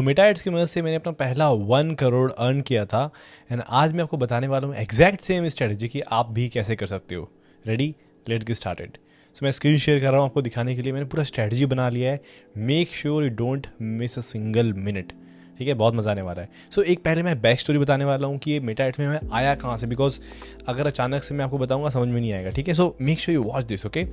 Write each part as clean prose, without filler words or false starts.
तो Meta ads की मदद से मैंने अपना पहला 1 करोड़ अर्न किया था। एंड आज मैं आपको बताने वाला हूँ एग्जैक्ट सेम स्ट्रेटजी कि आप भी कैसे कर सकते हो। Ready, let's get started. So मैं स्क्रीन शेयर कर रहा हूँ आपको दिखाने के लिए। मैंने पूरा स्ट्रेटजी बना लिया है। Make sure you don't miss a single minute. ठीक है, बहुत मज़ा आने वाला है। सो एक पहले मैं बैक स्टोरी बताने वाला हूँ कि ये मेटा एड्स में मैं आया कहाँ से, बिकॉज अगर अचानक से मैं आपको बताऊँगा समझ में नहीं आएगा। ठीक है, so make sure you watch this. Okay,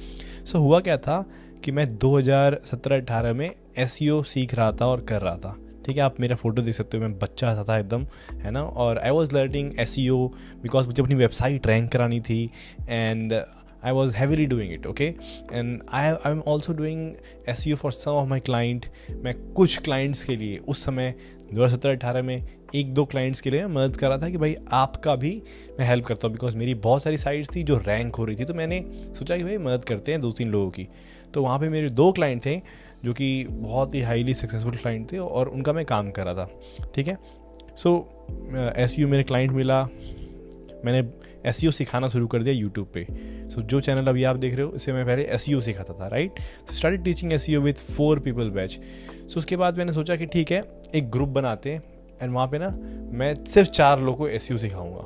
so हुआ क्या था कि मैं 2017-18 में SEO सीख रहा था और कर रहा था। ठीक है, आप मेरा फोटो देख सकते हो, मैं बच्चा सा था एकदम, है ना। और I was learning SEO because मुझे अपनी वेबसाइट रैंक करानी थी and I was heavily doing it. Okay, and I am also doing SEO for some of my client. मैं कुछ क्लाइंट्स के लिए उस समय 2017-18 में 1-2 क्लाइंट्स के लिए मदद कर रहा था कि भाई आपका भी मैं हेल्प करता हूँ, बिकॉज मेरी बहुत सारी साइट्स थी जो रैंक हो रही थी। तो मैंने सोचा कि भाई मदद करते हैं 2-3 लोगों की। तो वहाँ पे मेरे 2 क्लाइंट थे जो कि बहुत ही हाईली सक्सेसफुल क्लाइंट थे और उनका मैं काम कर रहा था। ठीक है, सो SEO मेरे क्लाइंट मिला, मैंने SEO सिखाना शुरू कर दिया यूट्यूब पे। सो जो चैनल अभी आप देख रहे हो इससे मैं पहले SEO सिखाता था, right. So started teaching SEO with 4 people batch. So उसके बाद मैंने सोचा कि ठीक है, एक ग्रुप बनाते हैं एंड वहाँ पे ना मैं सिर्फ 4 लोगों को SEO सिखाऊंगा।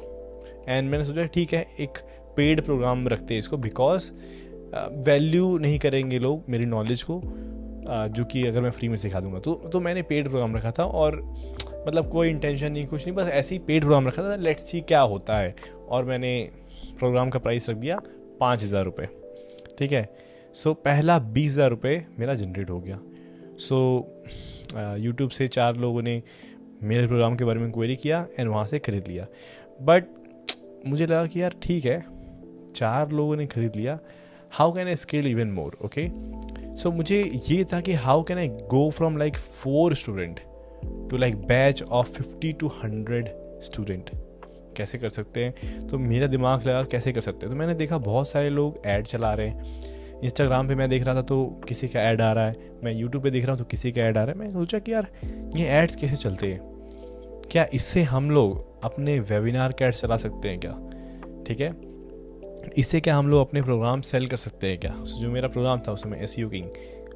एंड मैंने सोचा ठीक है, एक पेड प्रोग्राम रखते हैं इसको, बिकॉज वैल्यू नहीं करेंगे लोग मेरी नॉलेज को, जो कि अगर मैं फ्री में सिखा दूंगा। तो मैंने पेड प्रोग्राम रखा था और मतलब कोई इंटेंशन नहीं, कुछ नहीं, बस ऐसे ही पेड प्रोग्राम रखा था, लेट्स सी क्या होता है। और मैंने प्रोग्राम का प्राइस रख दिया 5,000 रुपये। ठीक है, सो पहला 20,000 रुपये मेरा जनरेट हो गया। सो यूट्यूब से 4 लोगों ने मेरे प्रोग्राम के बारे में क्वेरी किया एंड वहाँ से ख़रीद लिया। बट मुझे लगा कि यार ठीक है, 4 लोगों ने ख़रीद लिया, how can I scale even more. Okay, so मुझे ये था कि how can I go from like 4 student to like batch of 50 to 100 student, कैसे कर सकते हैं। तो मेरा दिमाग लगा कैसे कर सकते हैं। तो मैंने देखा बहुत सारे लोग ऐड चला रहे हैं। इंस्टाग्राम पे मैं देख रहा था तो किसी का ऐड आ रहा है, मैं यूट्यूब पे देख रहा हूँ तो किसी का ऐड आ रहा है। मैं सोचा कि यार ये ऐड्स कैसे चलते हैं, क्या इससे हम लोग अपने वेबिनार के ऐड चला सकते हैं क्या। ठीक है, इससे क्या हम लोग अपने प्रोग्राम सेल कर सकते हैं क्या। जो मेरा प्रोग्राम था उसमें SEO किंग,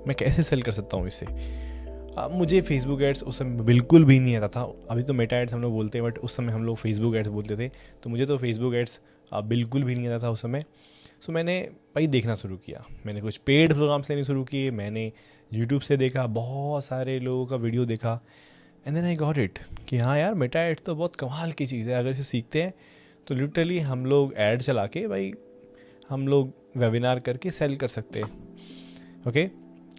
मैं कैसे सेल कर सकता हूँ इससे। मुझे फेसबुक एड्स उस समय बिल्कुल भी नहीं आता था। अभी तो मेटा एड्स हम लोग बोलते हैं, बट उस समय हम लोग फेसबुक एड्स बोलते थे। तो मुझे तो फेसबुक एड्स बिल्कुल भी नहीं आता था उस समय। सो मैंने भाई देखना शुरू किया, मैंने कुछ पेड प्रोग्राम्स लेने शुरू किए, मैंने यूट्यूब से देखा, बहुत सारे लोगों का वीडियो देखा and then I got it कि हाँ यार, मेटा एड्स तो बहुत कमाल की चीज़ है। अगर इसे सीखते हैं तो लिटरली हम लोग ऐड चला के भाई हम लोग वेबिनार करके सेल कर सकते हैं। Okay,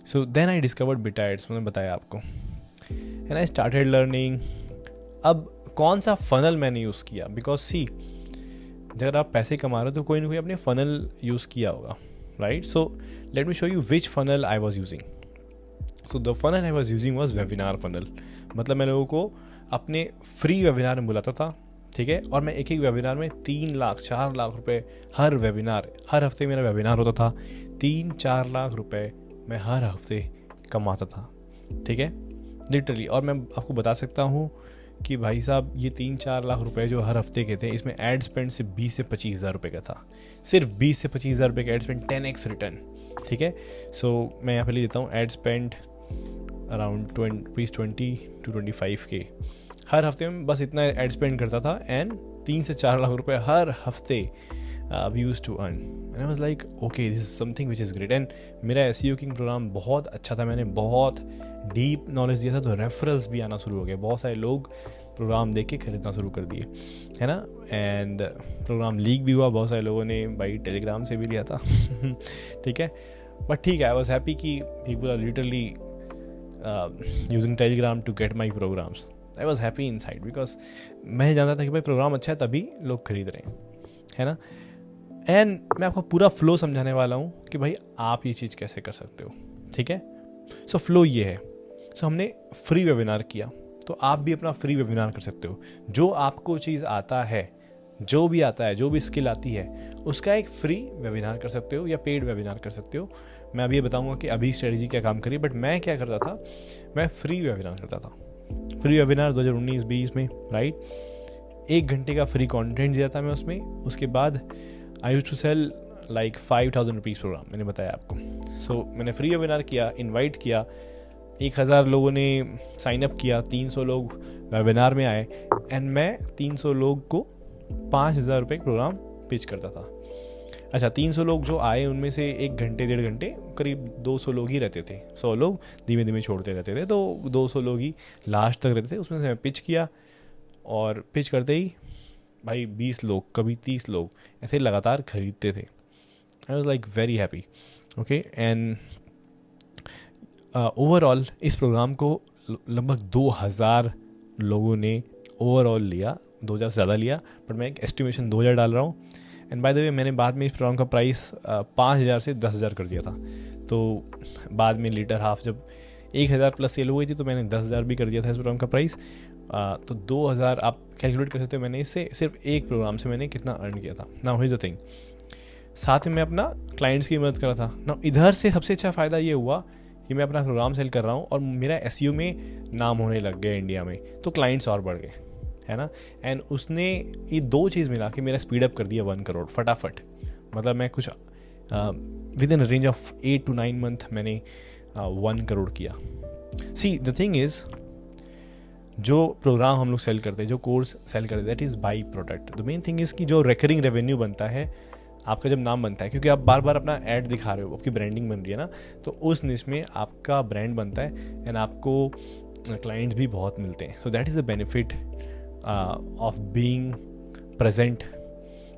so then I discovered Meta ads, मैंने बताया आपको, एंड आई स्टार्टेड लर्निंग। अब कौन सा फनल मैंने यूज़ किया, बिकॉज सी अगर आप पैसे कमा रहे हो तो कोई ना कोई अपने फनल यूज़ किया होगा, right. So let me show you which funnel I was using. So the funnel I was using was webinar funnel. मतलब मैं लोगों को अपने फ्री वेबिनार में बुलाता था। ठीक है, और मैं एक वेबिनार में 3 लाख 4 लाख रुपए हर वेबिनार, हर हफ्ते मेरा वेबिनार होता था, 3-4 लाख रुपए मैं हर हफ्ते कमाता था। ठीक है, लिटरली। और मैं आपको बता सकता हूँ कि भाई साहब ये 3-4 लाख रुपए जो हर हफ्ते के थे, इसमें एड स्पेंड सिर्फ 20 से 25 हज़ार रुपये का था। सिर्फ 20 से 25 हज़ार रुपये का एड स्पेंड, 10x रिटर्न। ठीक है, सो मैं यहाँ पे ले देता हूँ ad spend around 20 to 25K हर हफ्ते में, बस इतना एड स्पेंड करता था एंड 3 से 4 लाख रुपए हर हफ्ते we used to earn. And I was like okay, this is something which is great. And मेरा SEO किंग प्रोग्राम बहुत अच्छा था, मैंने बहुत डीप नॉलेज दिया था, तो रेफरल्स भी आना शुरू हो गए, बहुत सारे लोग प्रोग्राम देख के खरीदना शुरू कर दिए, है ना। एंड प्रोग्राम लीक भी हुआ, बहुत सारे लोगों ने भाई टेलीग्राम से भी लिया था। ठीक है, बट ठीक है, आई वॉज हैप्पी कि people are literally using Telegram to get my programs. I was happy inside, because मैं जानता था कि भाई प्रोग्राम अच्छा है तभी लोग खरीद रहे हैं, है ना। एंड मैं आपको पूरा फ्लो समझाने वाला हूँ कि भाई आप ये चीज़ कैसे कर सकते हो। ठीक है, सो फ्लो ये है। सो हमने फ्री वेबिनार किया, तो आप भी अपना फ्री वेबिनार कर सकते हो। जो आपको चीज़ आता है, जो भी आता है, जो भी स्किल आती है, उसका एक फ्री वेबिनार कर सकते हो या पेड वेबिनार कर सकते हो। मैं अभी बताऊँगा कि अभी स्ट्रेटजी क्या काम करी, बट मैं क्या करता था, मैं फ्री वेबिनार करता था। फ्री वेबिनार 2019-20 में, राइट। 1 घंटे का फ्री कंटेंट दिया था मैं उसमें। उसके बाद I used to sell like 5,000 rupees program, मैंने बताया आपको। सो मैंने फ्री वेबिनार किया, इनवाइट किया, 1000 लोगों ने साइन अप किया, 300 लोग वेबिनार में आए एंड मैं 300 लोग को 5000 रुपये प्रोग्राम पिच करता था। अच्छा, 300 लोग जो आए उनमें से 1 घंटे 1.5 घंटे करीब 200 लोग ही रहते थे, 100 लोग धीमे धीमे छोड़ते रहते थे, तो 200 लोग ही लास्ट तक रहते थे। उसमें से मैं पिच किया और पिच करते ही भाई 20 लोग, कभी 30 लोग ऐसे लगातार खरीदते थे। I was like very happy. Okay, and overall इस प्रोग्राम को लगभग 2000 लोगों ने ओवरऑल लिया, 2000 से ज़्यादा लिया, बट मैं एक एस्टिमेशन 2000 डाल रहा हूँ। एंड बाय द वे मैंने बाद में इस प्रोग्राम का प्राइस 5000 से 10,000 कर दिया था। तो बाद में लीटर हाफ जब 1000 प्लस सेल हो गई थी तो मैंने 10,000 भी कर दिया था इस प्रोग्राम का प्राइस। तो 2000 आप कैलकुलेट कर सकते हो मैंने इससे सिर्फ एक प्रोग्राम से मैंने कितना अर्न किया था। Now here is the thing, साथ में मैं अपना क्लाइंट्स की मदद कर रहा था। नाउ इधर से सबसे अच्छा फ़ायदा ये हुआ कि मैं अपना प्रोग्राम सेल कर रहा हूँ और मेरा एसईओ में नाम होने लग गया इंडिया में, तो क्लाइंट्स और बढ़ गए, है ना। एंड उसने ये 2 चीज़ मिला के मेरा स्पीड अप कर दिया 1 करोड़ फटाफट। मतलब मैं कुछ with in range of 8 to 9 month मैंने 1 करोड़ किया। सी द थिंग इज़, जो प्रोग्राम हम लोग सेल करते हैं, जो कोर्स सेल करते हैं, that is by product. The main thing is कि जो रिकरिंग रेवेन्यू बनता है, आपका जब नाम बनता है, क्योंकि आप बार बार अपना ऐड दिखा रहे हो, आपकी ब्रांडिंग बन रही है ना, तो उस निश में आपका ब्रांड बनता है एंड आपको क्लाइंट्स भी बहुत मिलते हैं। So that is the benefit of being present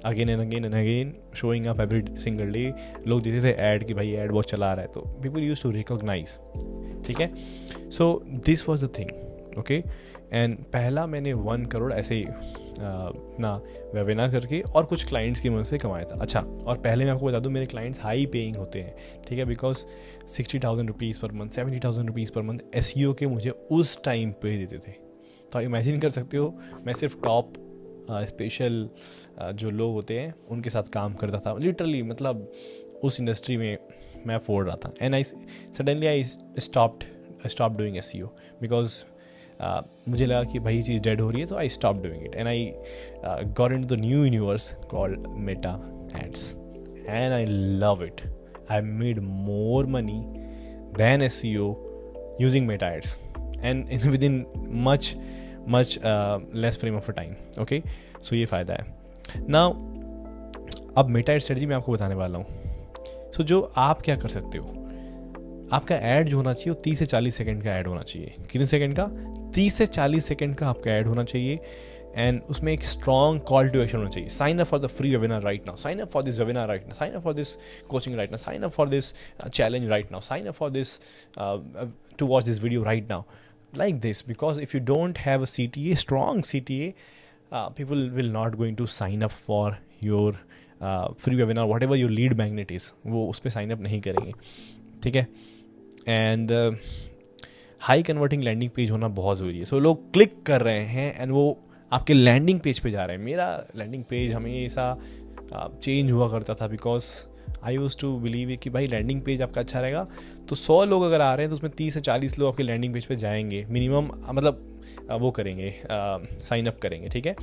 again and again, showing up every single day. लोग देते थे ऐड कि भाई ऐड बहुत चला रहा है, तो पीपल यूज टू रिकॉग्नाइज, ठीक है। So this was the thing, okay. And पहला मैंने 1 करोड़ ऐसे ही अपना वेबिनार करके और कुछ क्लाइंट्स की मदद से कमाया था। अच्छा, और पहले मैं आपको बता दूं, मेरे क्लाइंट्स हाई पेइंग होते हैं, ठीक है, because 60,000 rupees per month, 70,000 rupees per month SEO के मुझे उस टाइम पे देते थे। तो आप इमेजिन कर सकते हो, मैं सिर्फ टॉप स्पेशल जो लोग होते हैं उनके साथ काम करता था, लिटरली। मतलब उस इंडस्ट्री में मैं अफोर्ड रहा था। And I stop doing SEO because मुझे लगा कि भाई चीज़ डेड हो रही है, तो I stop doing it and I got into the new universe called Meta ads and I love it. I made more money than SEO using Meta ads and within much less frame of a time, okay. So ये फ़ायदा है। Now अब Meta add strategy मैं आपको बताने वाला हूँ। सो जो आप क्या कर सकते हो, आपका ऐड जो होना चाहिए वो 30 से 40 सेकंड का ऐड होना चाहिए। कितने सेकंड का? 30 से 40 सेकंड का आपका ऐड होना चाहिए। एंड उसमें एक स्ट्रॉन्ग कॉल टू एक्शन होना चाहिए। Sign up for the free webinar right now, sign up for this webinar right now, sign up for this coaching right now, sign up for this challenge right now, sign up for this to watch this video right now, like this. Because if you don't have a CTA, strong CTA, people will not going to sign up for your free webinar, whatever your lead magnet is, वो उस पर sign up नहीं करेंगे, ठीक है। And high converting landing page होना बहुत ज़रूरी है। सो लोग क्लिक कर रहे हैं एंड वो आपके लैंडिंग पेज पे जा रहे हैं। मेरा लैंडिंग पेज हमेशा चेंज हुआ करता था, because I use to believe कि भाई लैंडिंग पेज आपका अच्छा रहेगा तो 100 लोग अगर आ रहे हैं तो उसमें 30 से 40 लोग आपके लैंडिंग पेज पे जाएंगे मिनिमम, मतलब वो करेंगे, साइन अप करेंगे, ठीक है।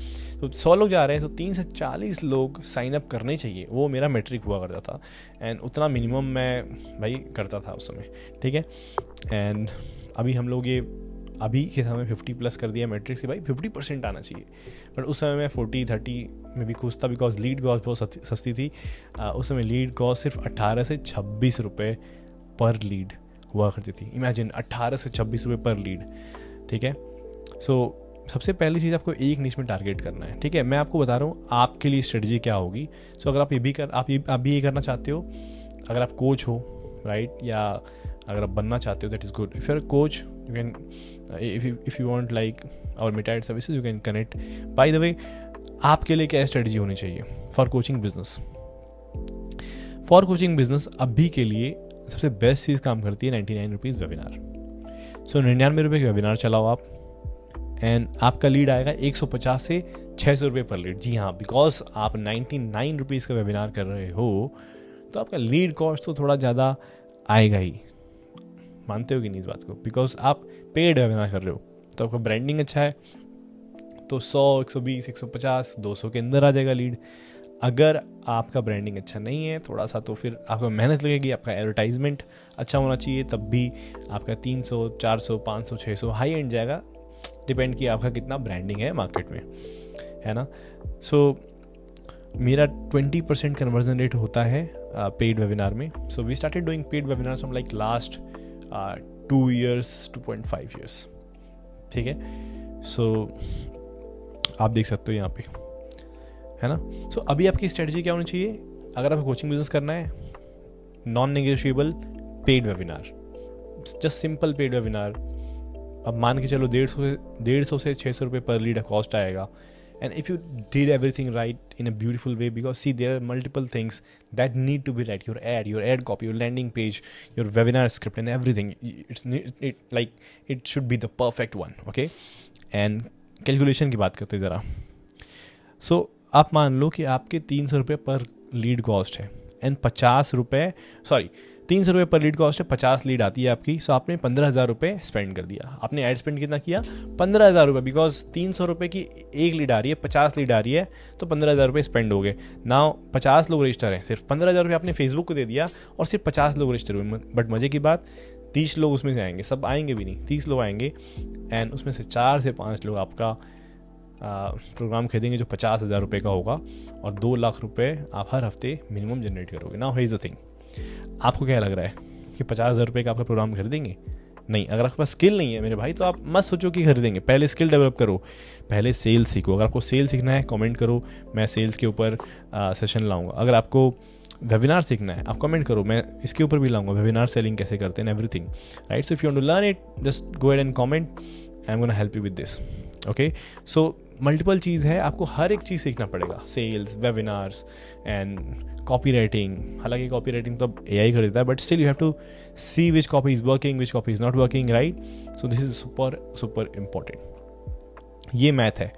तो 100 लोग जा रहे हैं तो 30 से 40 लोग साइन अप करने चाहिए, वो मेरा मेट्रिक हुआ करता था। एंड उतना मिनिमम मैं भाई करता था उस समय, ठीक है। एंड अभी हम लोग ये अभी के समय 50+ कर दिया मेट्रिक से, भाई 50% आना चाहिए। बट उस समय मैं 40-30 में भी खुश था, बिकॉज लीड कॉस्ट बहुत सस्ती थी। उस समय लीड कॉस्ट सिर्फ 18 से 26 रुपये पर लीड हुआ करती थी। इमेजिन 18 से 26 रुपये पर लीड, ठीक है। सो सबसे पहली चीज़ आपको एक निश में टारगेट करना है, ठीक है। मैं आपको बता रहा हूँ आपके लिए स्ट्रेटजी क्या होगी। सो अगर आप भी ये करना चाहते हो, अगर आप कोच हो, राइट, या अगर आप बनना चाहते हो, that is good. If you are coach, you can, if you want like our Meta ad services, you can connect. By the way, आपके लिए क्या स्ट्रेटजी होनी चाहिए for coaching business? For coaching business अभी के लिए सबसे बेस्ट चीज़ काम करती है 99 रुपीज़ वेबिनार। सो 99 रुपये का वेबिनार चलाओ आप, एंड आपका लीड आएगा 150 से 600 रुपये पर लीड। जी हाँ, बिकॉज आप 99 रुपीज़ का वेबिनार कर रहे हो तो आपका लीड कॉस्ट तो थोड़ा ज़्यादा आएगा ही। मानते हो कि नहीं इस बात को? बिकॉज आप पेड वेबिनार कर रहे हो तो आपका ब्रांडिंग अच्छा है, तो 100, 120, 150, 200 के अंदर आ जाएगा लीड। अगर आपका ब्रांडिंग अच्छा नहीं है थोड़ा सा, तो फिर आपको मेहनत लगेगी, आपका एडवर्टाइजमेंट अच्छा होना चाहिए, तब भी आपका 300, 400, 500, 600 हाई एंड जाएगा, डिपेंड किया आपका कितना ब्रांडिंग है मार्केट में, है ना। सो मेरा 20% कन्वर्जन रेट होता है पेड वेबिनार में. So we started doing paid webinars from like last 2 years 2.5 years. ठीक है, सो आप देख सकते हो यहाँ पे, है ना. सो अभी आपकी स्ट्रेटजी क्या होनी चाहिए अगर आपको कोचिंग बिजनेस करना है? Non negotiable paid webinar, just simple paid webinar. अब मान के चलो 150 से 600 रुपये पर लीड कॉस्ट आएगा. And if you did everything right in a beautiful way, because see, there are multiple things that need to be right. Your ad copy, your landing page, your webinar script, and everything. It should be the perfect one. Okay. And calculation की बात करते ज़रा. So आप मान लो कि आपके 300 रुपये पर लीड कॉस्ट है एंड 300 रुपये पर लीड कॉस्ट है, 50 लीड आती है आपकी. सो आपने 15,000 रुपये स्पेंड कर दिया. आपने एड स्पेंड कितना किया? 15,000 रुपये, बिकॉज 300 रुपये की एक लीड आ रही है, 50 लीड आ रही है, तो 15,000 रुपये स्पेंड हो गए. नाउ 50 लोग रजिस्टर हैं, सिर्फ 15,000 रुपये आपने फेसबुक को दे दिया और सिर्फ 50 लोग रजिस्टर हुए. बट मज़े की बात, 30 लोग उसमें से आएंगे, सब आएंगे भी नहीं, 30 लोग आएंगे एंड उसमें से 4 से 5 लोग आपका प्रोग्राम खरीदेंगे जो 50,000 रुपये का होगा, और 2 लाख रुपये आप हर हफ्ते मिनिमम जनरेट करोगे. Now here is the thing, आपको क्या लग रहा है कि 50,000 रुपये का आपका प्रोग्राम खरीदेंगे? नहीं. अगर आपके पास स्किल नहीं है मेरे भाई, तो आप मत सोचो कि खरीदेंगे. पहले स्किल डेवलप करो, पहले सेल्स सीखो. अगर आपको सेल सीखना है कमेंट करो, मैं सेल्स के ऊपर सेशन लाऊंगा. अगर आपको वेबिनार सीखना है आप कमेंट करो, मैं इसके ऊपर भी लाऊंगा, वेबिनार सेलिंग कैसे करते हैं, everything, right. So if you want to learn it, just go ahead and comment, I am gonna help you with this. Okay. So multiple चीज़ है, आपको हर एक चीज़ सीखना पड़ेगा. Sales, webinars and copy writing. हालांकि कॉपी राइटिंग तो अब AI कर देता है, but still you have to see which copy is working, which copy is not working, right. So this is super important. ये मैथ है.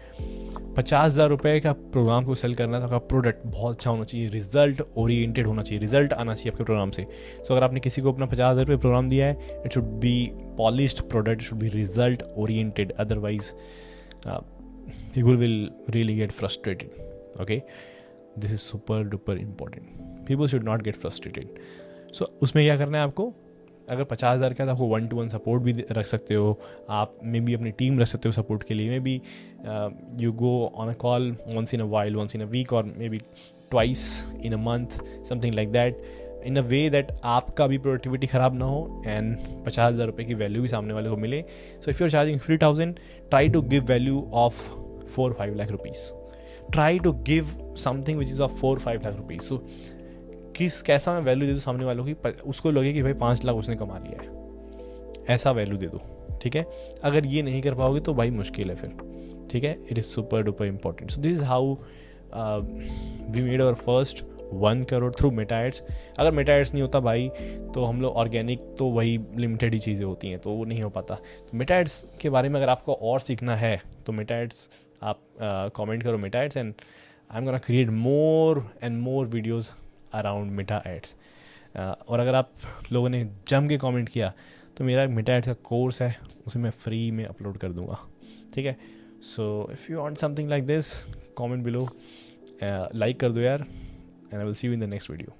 50,000 रुपये का प्रोग्राम को सेल करना है तो आपका प्रोडक्ट बहुत अच्छा होना चाहिए, रिजल्ट ओरिएंटेड होना चाहिए, रिजल्ट आना चाहिए आपके प्रोग्राम से. सो अगर आपने किसी को अपना 50,000 रुपये प्रोग्राम दिया है, it should be polished product, should be result oriented, otherwise people will really get frustrated. Okay, this is super duper important. People should not get frustrated. So उसमें क्या करना है आपको? अगर 50,000 का है तो आपको 1-to-1 सपोर्ट भी रख सकते हो आप, मे बी अपनी टीम रख सकते हो सपोर्ट के लिए. May be you go on a call once in a while, once in a week, or maybe twice in a month, something like that, in a way that आपका भी productivity ख़राब ना हो एंड 50,000 रुपये की value भी सामने वाले को मिले. So if you are charging 3,000, try to give value of 4-5 lakh rupees. Try to give something which is of 4-5 lakh rupees. So कैसा मैं वैल्यू दे दूँ सामने वालों की, उसको लगे कि भाई 5 लाख उसने कमा लिया है, ऐसा वैल्यू दे दो. ठीक है, अगर ये नहीं कर पाओगे तो भाई मुश्किल है फिर. ठीक है, it is super duper important. So this is how we made our first 1 crore through Meta ads. अगर मेटा एड्स नहीं होता भाई तो हम लोग ऑर्गेनिक, तो वही लिमिटेड ही चीज़ें होती हैं, तो वो नहीं हो पाता. तो मेटा एड्स के बारे में अगर आपको और सीखना है तो मेटा एड्स आप कमेंट करो Meta ads, and I am gonna create more and more videos around Meta ads. और अगर आप लोगों ने जम के कमेंट किया तो मेरा मेटा एड्स का कोर्स है, उसे मैं फ्री में अपलोड कर दूंगा. ठीक है. सो if you want something like this, comment below, like कर दो यार, and I will see you in the next video.